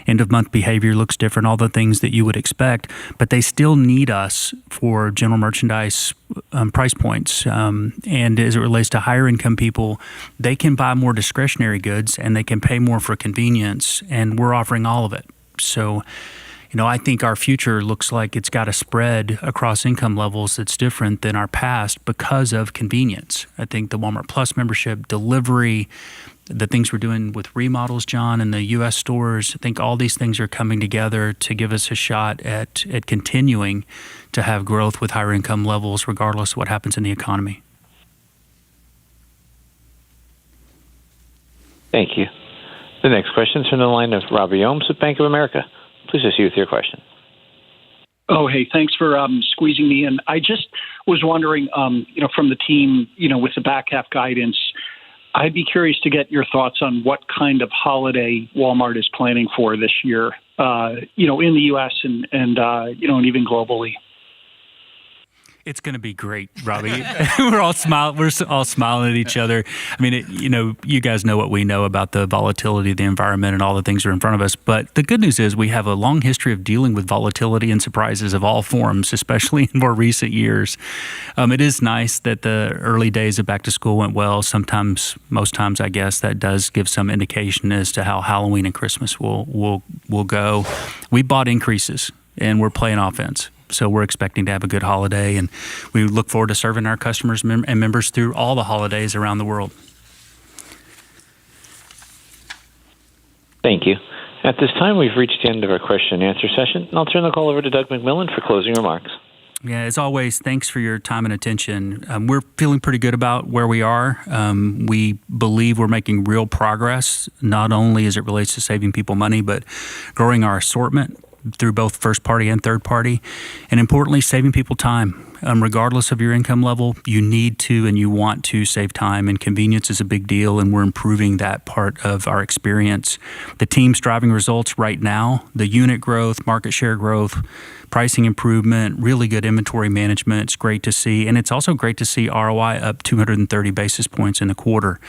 End of month behavior looks different, all the things that you would expect, but they still need us for general merchandise price points. And as it relates to higher income people, they can buy more discretionary goods and they can pay more for convenience, and we're offering all of it. So I think our future looks like it's got a spread across income levels that's different than our past because of convenience. I think the Walmart Plus membership, delivery, the things we're doing with remodels, John, in the U.S. stores, I think all these things are coming together to give us a shot at continuing to have growth with higher income levels regardless of what happens in the economy. Thank you. The next question is from the line of Robbie Ohms with Bank of America. Please proceed with your question. Oh, hey, thanks for squeezing me in. I just was wondering, from the team, with the back half guidance, I'd be curious to get your thoughts on what kind of holiday Walmart is planning for this year, in the U.S. and even globally. It's going to be great, Robbie. We're all smiling at each other. I mean, you guys know what we know about the volatility of the environment and all the things that are in front of us. But the good news is we have a long history of dealing with volatility and surprises of all forms, especially in more recent years. It is nice that the early days of back to school went well. Most times, I guess, that does give some indication as to how Halloween and Christmas will go. We bought increases and we're playing offense. So we're expecting to have a good holiday, and we look forward to serving our customers and members through all the holidays around the world. Thank you. At this time, we've reached the end of our question and answer session, and I'll turn the call over to Doug McMillon for closing remarks. Yeah, as always, thanks for your time and attention. We're feeling pretty good about where we are. We believe we're making real progress, not only as it relates to saving people money, but growing our assortment through both first party and third party, and importantly, saving people time. Regardless of your income level, you need to and you want to save time, and convenience is a big deal, and we're improving that part of our experience. The team's driving results right now, the unit growth, market share growth, pricing improvement, really good inventory management. It's great to see, and it's also great to see ROI up 230 basis points in the quarter.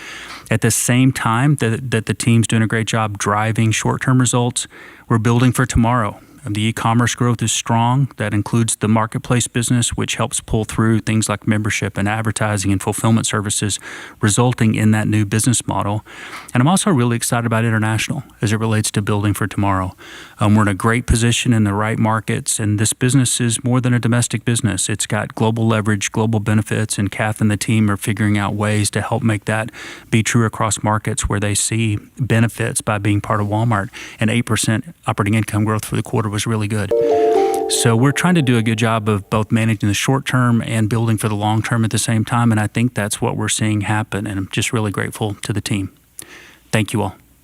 At the same time that the team's doing a great job driving short-term results, we're building for tomorrow. The e-commerce growth is strong. That includes the marketplace business, which helps pull through things like membership and advertising and fulfillment services, resulting in that new business model. And I'm also really excited about international as it relates to building for tomorrow. We're in a great position in the right markets, and this business is more than a domestic business. It's got global leverage, global benefits, and Kath and the team are figuring out ways to help make that be true across markets where they see benefits by being part of Walmart. And 8% operating income growth for the quarter was really good. So we're trying to do a good job of both managing the short term and building for the long term at the same time, and I think that's what we're seeing happen, and I'm just really grateful to the team. Thank you all.